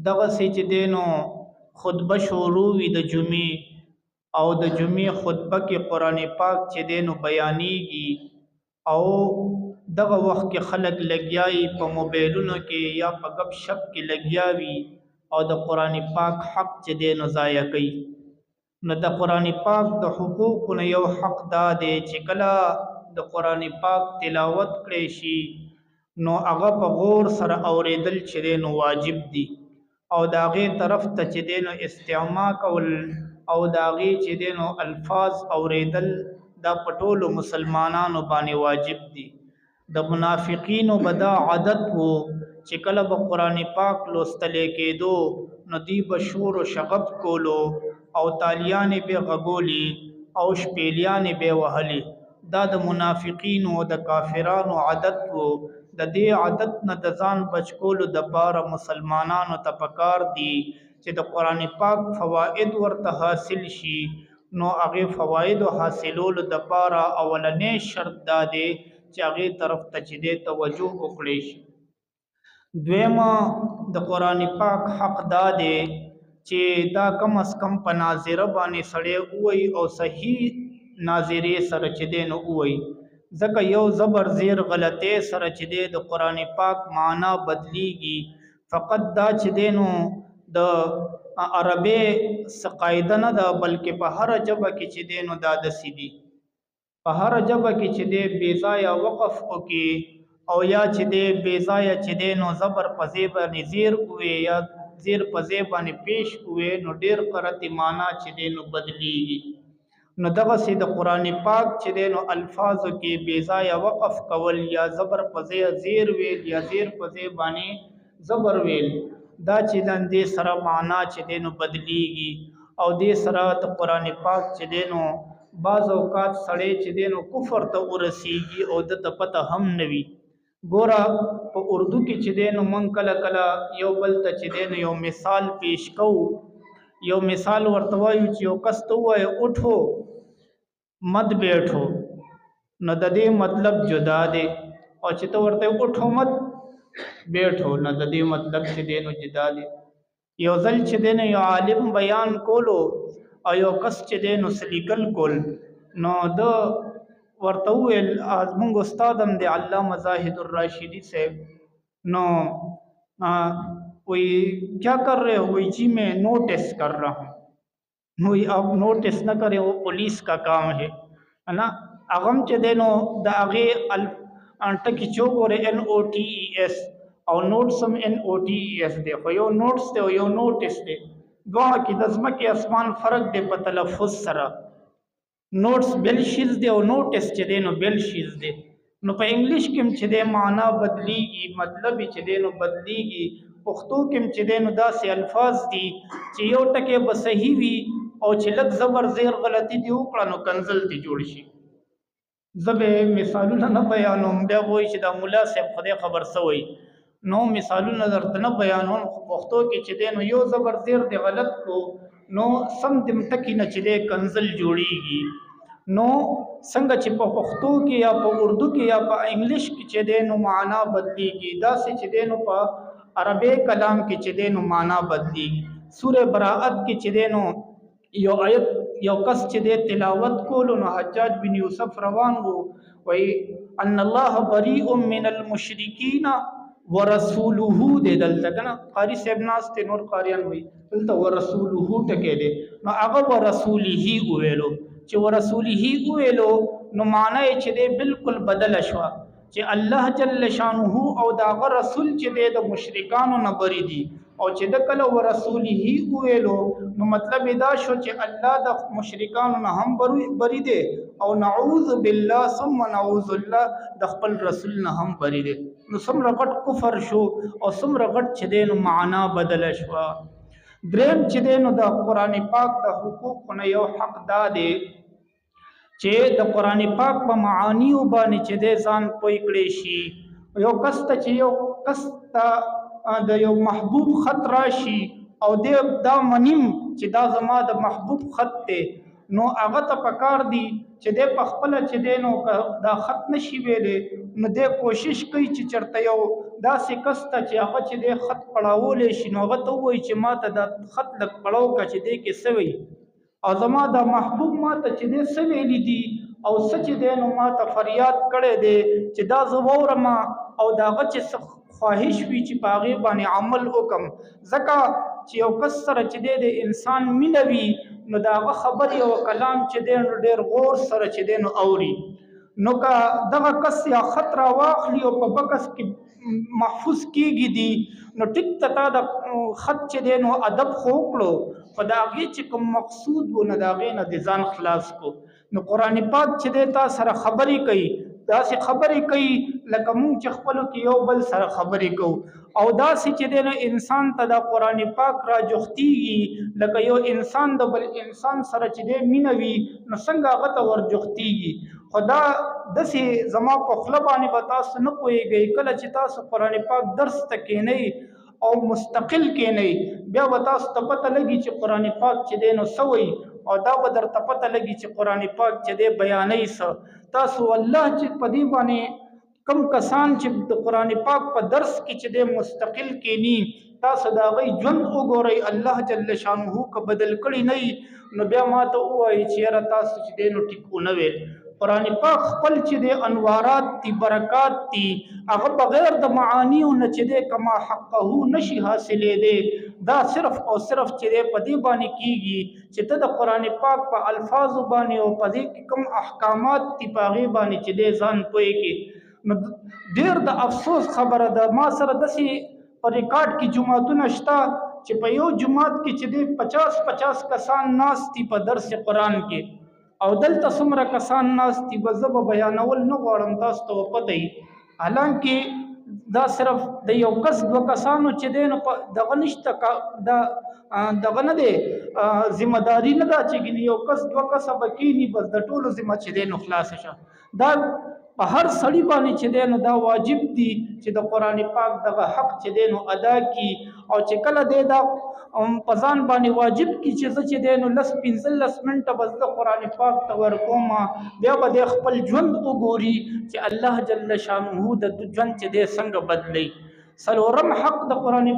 دغه سې چې دینو خطبه شروع وي د جمعې او د جمعې خطبه کې قران پاک چې دینو بیانېږي او دغه وخت کې خلک لګیاي په موبایلونو کې یا په غب شپ کې لګیاوي او د قران پاک حق چې دینو ضایع کوي. نو د قران پاک د حقوقو یو حق دا دی چې کله د قران پاک تلاوت کړي شي نو هغه په غور سره اوریدل چې دینو واجب دي او داغه طرف ته چې دینو استماع کول او داغه چې دینو الفاظ اوریدل دا پټولو مسلمانانو باندې واجب دي. د منافقینو بدا عادت وو چې کله به قران پاک لوستل کېدو نو دی بشور او شغب کولو او تالیان به غغولی او شپېلیان به وهلي. دا د منافقینو او د کافرانو عادت وو. د دې عادت نه د ځان بچکولو د پاره مسلمانانو ته پکار دي چې د قران پاک فواید ورته حاصل شي. نو هغه فواید حاصلولو د پاره اولنې شرط دا دی چې هغه طرف ته چې د توجه وکړي شي. دویمه د قران پاک حق دا دی چې دا کم از کم په ناظره باندې سړی وای او صحیح ناظره سره چې دین وای ځکه یو زبر زیر غلطه سره چې د قران پاک معنا بدلیږي فقط دا چې دینو د عربی قاعده نه ده بلکې په هر جبه کې چې دینو دا د سیدی په هر جبه کې چې د بیزایا وقف وکي او یا چې د بیزایا چې دینو زبر په زیبه نذیر کوي یا زیر په زیبه نه پیش کوي نو ډیر قرتی معنا چې دینو بدلیږي. نو دغه سي د قران پاک چې دینو الفاظو کې بیزایا وقف کول یا زبر په زیر ویل یا زیر په زیبه نه زبر ویل دا چې د سره معنا چې دینو بدلیږي او د سره د قران پاک چې دینو بعض اوقات سړی چې دینو کفر ته ورسیږي او د پته هم نوي. ګوره په اردو کې چې دینو من کله کله یو بل ته چې دینو یو مثال پیش کوو یو مثال ورته وایو چې یو کس ته وایي اٹھو مت بیٹھو نو د دې مطلب جدا دی او چې ته ورته اٹھو مت بیٹھو نو د دې مطلب چې دینو جدا دی. یو ځل چې دینو یو عالم بیان کولو او یو کس چې دینو سلیکل کول نو د ورته ویل ازمنګ استاد هم دی علامه زاهد الراشدی صاحب نو کوئی کیا کر رہے ہو وہی جی میں نوٹس کر رہا ہوں. وہی آپ نوٹس نہ کریں وہ پولیس کا کام ہے نا. اغم چې دینو د هغه ټکی چوغره NOTES او نوټس هم NOTES دی خو یو نوټس دی او یو نوټس دی دوه کې د ځمکې اسمان فرق دی په تلفظ سره. نوټس بل شیز دی او نوټس چې دی نو بل شیز دی. نو په انګلیش کې چې دی معنا بدلیږي مطلب چې دی نو بدلیږي. پښتو کې چې دی نو داسې الفاظ دي چې یو ټکی به صحیح وي او چې لږ زبر زیر غلطي دی وکړه نو کنزل دی جوړ شي. زبه مثالونه نه بیانوم بیا وایي چې دا مولا صاحب خدای خبر سوی نو مثالونه درته نه بیانوم. پښتو کې چې دی نو یو زبر زیر دی غلط کو نو سم دم ټکی نه چې دی کنزل جوړیږي. نو څنګه چې په پښتو کې یا په اردو کې یا په انګلیش کې چې دی نو معنا بدلیږي داسې چې دی نو په عربی کلام کې چې دی نو معنا بدلیږي. سوره براءت کې چې دی نو یو آیت یو کس چې دی تلاوت کولو نو حجاج بن یوسف روان وو وای ان الله بریء من المشرکین ورسوله دې دلته کنه قاری صاحب ناس ته نور قاریان وای دلته ورسوله ټکې دې نو هغه ورسوله ویلو چې ورسوله ویلو نو معنی چې دې بالکل بدل شو چې الله جل شانه او دا رسول چې د مشرکانو نه بری دي او چې د کله ورسوله ویلو نو مطلب دا شو چې الله د مشرکانو نه هم بری دي او نعوذ بالله ثم نعوذ الله د خپل رسول نه هم بری دي. نو څومره غټ کفر شو او څومره غټ چې د معنا بدل شو. دریم چې د قران پاک د حقوق نه یو حق دا دی چې د قران پاک په معانی باندې چې د ځان پوي کړي شي. یو کس ته چې یو کس ته د یو محبوب خط راشي او دا منیم چې دا زما د محبوب خط ته نو هغه ته پکار دی چې د پخپل چې دی نو دا خط نشي ویلې نو د کوشش کوي چې چرته یو داسې کس ته چې هغه چې د خط پړاولی شي نو هغه ته ووایي چې ما ته دا خط لږ پړاو که چې دی کې څه وي او زما دا محبوب ما ته چې دی څه ویلي دي او څه چې دی نو ما ته فریاد کړی دی چې دا زه واورم او د هغه چې خواهش وي چې په هغې باندې عمل وکم ځکه چې یو کس سره چې دی د انسان مینه وي نو د هغه خبرې او کلام چې دی نو ډېر غور سره چې دی نو اوري نو که دغه کس یا خط را واخلي او په بکس کې محفوظ کېږي دي نو ټیک ته تا د خط چې دی نو ادب خو وکړو خو د هغې چې کوم مقصود و نو د هغې نه د ځان خلاص کو نو قرآن پاک چې دی تا سره خبرې کوي داسې خبرې کوي لکه مونږ چې خپلو کې یو بل سره خبرې کوو او داسې چې دی نو انسان ته د قرآن پاک را جوختېږي لکه یو انسان د بل انسان سره چې دی مینه وي نو څنګه هغه ته ور جوختېږي خو دا داسې زما په خوله باندې به تاسو نه پوهېږئ کله چې تاسو قرآن پاک درس ته کښېنئ او مستقل کښېنئ بیا به تاسو ته پته لګي چې قرآن پاک چې دی نو څه وایي او دا به درته پته لګي چې قرآن پاک چې دی بیانوي څه تاسو والله چې په دې باندې کم کسان چې د قرآن پاک په درس کې چې دی مستقل کېني تاسو د هغوی ژوند وګورئ الله جل شانه که بدل کړي نه نو بیا ما ته ووایي چې یاره تاسو چې دی نو ټیک ونه ویل قرآن پاک خپل چې دی انوارات دي برکات دي هغه بغیر د معانیو نه چې دی کما حقه نشي حاصلېدی دا صرف او صرف چې دی په دې باندې کېږي چې ته د قرآن پاک په الفاظو باندې او په دې کې کوم احکامات دي په هغې باندې چې دی ځان پوهېږي نو ډېر د افسوس خبره ده ما سره داسې په ریکارډ کې جماعتونه شته چې په یو جماعت کې چې دی 50 کسان ناست دي په درس قرآن کې او دلته څومره کسان ناست دي به زه به بیانول نه غواړم تاسو ته پته وي حالانکې دا صرف د یو کس دوه کسانو چې دی نو دغه نشته دغه نه دی ذمه داري نه ده چې یو کس دوه کسه به کښېني بس د ټولو ذمه چې دی نو خلاصه شه دا په هر سړي باندې چې دی نو دا واجب دي چې د قرآن پاک دغه حق چې دی نو ادا کړي او چې کله دی دا په ځان باندې واجب کړي چې زه چې دی نو 15 منټه بس د قرآن پاک ته ورکوم بیا به دی خپل ژوند وګوري چې الله جل شانه د ژوند چې دی څنګه بدلی څلورم حق د قرآن